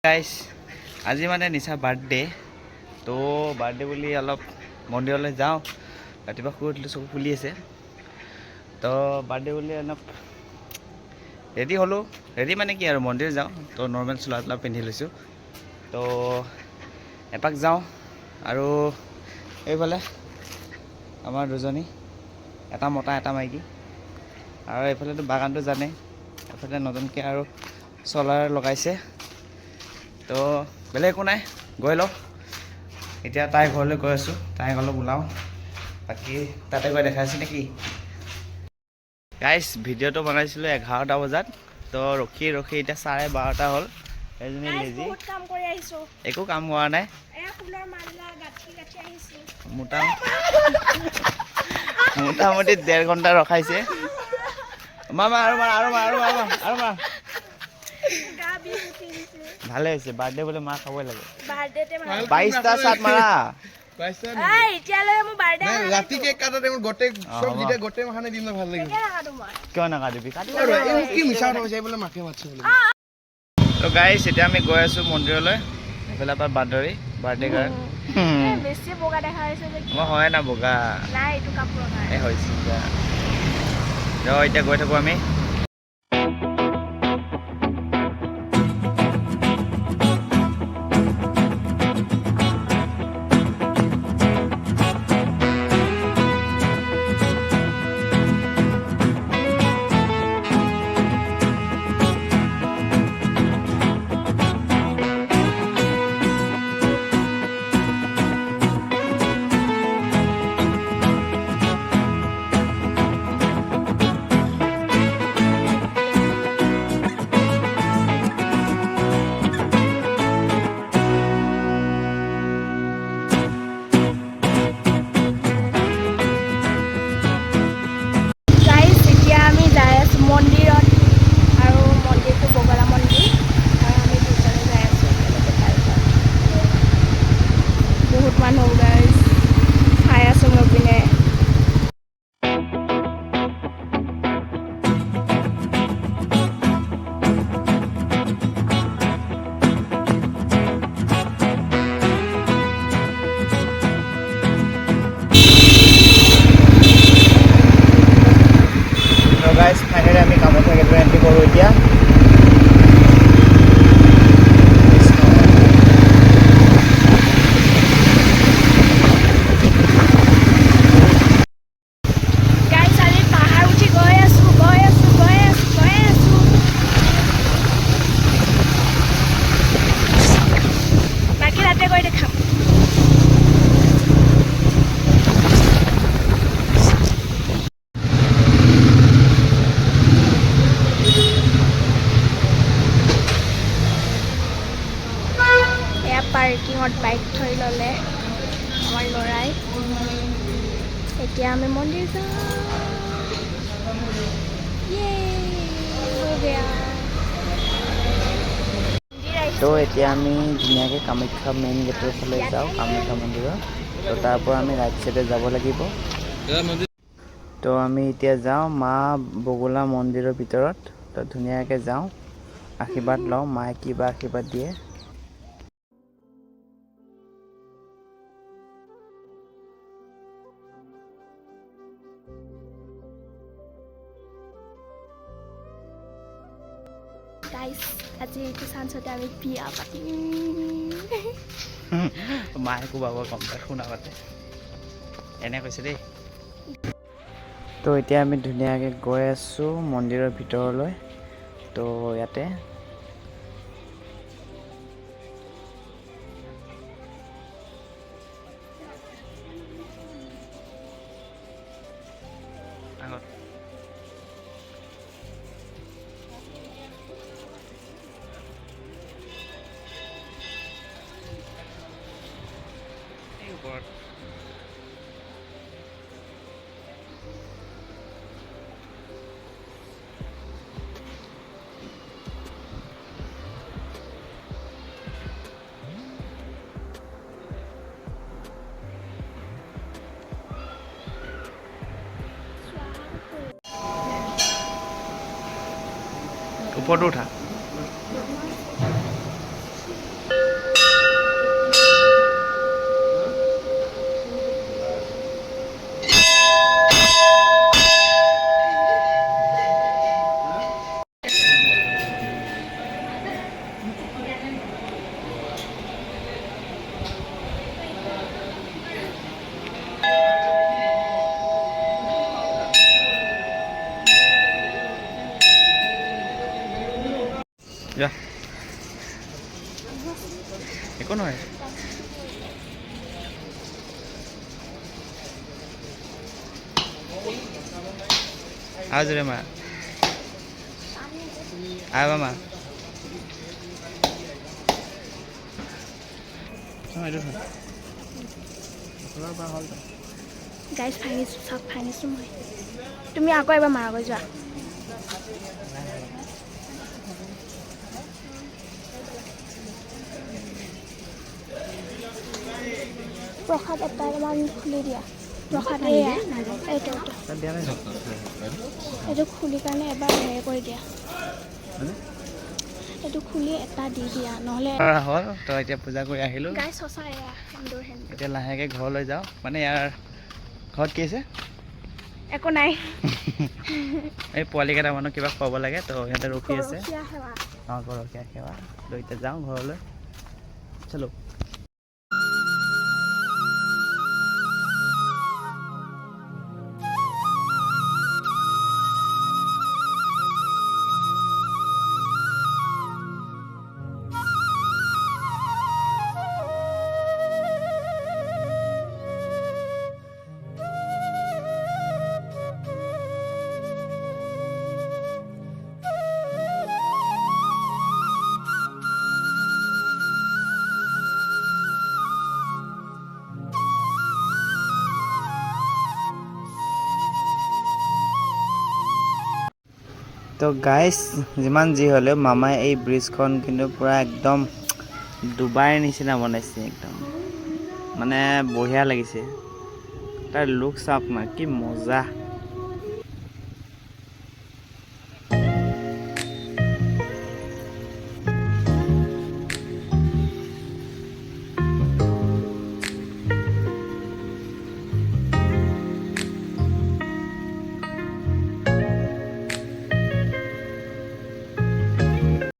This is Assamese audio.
গাইস আজি মানে নিশা বাৰ্থডে তো বাৰ্থডে বুলি অলপ মন্দিৰলৈ যাওঁ ৰাতিপুৱা শুই উঠিলোঁ চকু ফুলি আছে তো বাৰ্থডে বুলি অলপ ৰেডি হ'লোঁ ৰেডি মানে কি আৰু মন্দিৰ যাওঁ তো নৰ্মেল চোলা তোলা পিন্ধি লৈছোঁ তো এপাক যাওঁ আৰু এইফালে আমাৰ দুজনী এটা মতা এটা মাইকী আৰু এইফালেতো বাগানটো জানে এইফালে নতুনকৈ আৰু চলাৰ লগাইছে তো বেলেগ একো নাই গৈ লওঁ এতিয়া তাই ঘৰলৈ গৈ আছোঁ তাই অলপ ওলাওঁ বাকী তাতে গৈ দেখাইছে নেকি গাইছ ভিডিঅ'টো বনাইছিলোঁ 11টা বজাত তো ৰখি এতিয়া 12:30 হ'ল এজনী লেজি একো কাম কৰা নাই মোটামুটি 1.5 ঘণ্টা ৰখাইছে মামা আৰু মাৰ ভালে হৈছে বাৰ্থডে বোলে মা খাবই লাগে 22টা চাট মাৰা ৰাতি কেক কাটাতে মোৰ গোটেই সব জিতে গোটেই মাখানে দিম ভাল লাগিব কিয় নাকাটিবি কি মিছা কথা কৈছে বোলে মাকে মাতছে বোলে তো গাইছ এতিয়া আমি গৈ আছোঁ মন্দিৰলৈ এইফালে পৰা বান্দৰী বাৰ্থডে গাৰ্ল বেছি বগা দেখা হৈছে যে মই হয় না বগা নাই এইটো কাপোৰ নাই এই হৈছে এতিয়া গৈ থাকোঁ আমি ফাইনেলি আমি কামত গেটটো এণ্ট্ৰি কৰোঁ এতিয়া পাৰ্কিঙত বাইক থৈ ল'লে আমাৰ ল'ৰাই এতিয়া আমি মন্দিৰ যাওঁ তো এতিয়া আমি ধুনীয়াকৈ কামাখ্যা মেইন গেটৰ ফালে যাওঁ কামাখ্যা মন্দিৰত তো তাৰ পৰা আমি ৰাইট চাইডে যাব লাগিব তো আমি এতিয়া যাওঁ মা বগলা মন্দিৰৰ ভিতৰত তো ধুনীয়াকৈ যাওঁ আশীৰ্বাদ লওঁ মায়ে কিবা আশীৰ্বাদ দিয়ে আজি এইটো চান্সতে আমি বিয়া পাতিম মায়ে কোবাব কম তাই শুনা পাতে এনে কৈছে দেই তো এতিয়া আমি ধুনীয়াকৈ গৈ আছোঁ মন্দিৰৰ ভিতৰলৈ তো ইয়াতে ওপৰটো উঠা একো নহয় আৰু জোৰে মাৰা আহিবা মা গাইজ ভাঙিছোঁ চব ভাঙিছোঁ মই তুমি আকৌ এবাৰ মাৰাগৈ যোৱা প্ৰসাদ এটামান খুলি দিয়া প্ৰসাদ এইটো খুলি কাৰণে এবাৰ হেৰি কৰি দিয়া এইটো খুলি এটা দি দিয়া নহ'লে হ'ল তো এতিয়া পূজা কৰি আহিলোঁ গাইজ সঁচা এয়া সেন্দুৰ এতিয়া লাহেকৈ ঘৰলৈ যাওঁ মানে ইয়াৰ ঘৰত কি আছে একো নাই এই পোৱালি কেইটামানক কিবা খুৱাব লাগে তো সিহঁতে ৰখি আছে গৰখীয়া সেৱা অঁ গৰখীয়া সেৱা তো এতিয়া যাওঁ ঘৰলৈ চলো তো গাইজ যিমান যি হ'লেও মামাই এই ব্ৰিজখন কিন্তু পূৰা একদম ডুবাইৰ নিচিনা বনাইছে একদম মানে বঢ়িয়া লাগিছে তাৰ লুক চাওক না কি মজা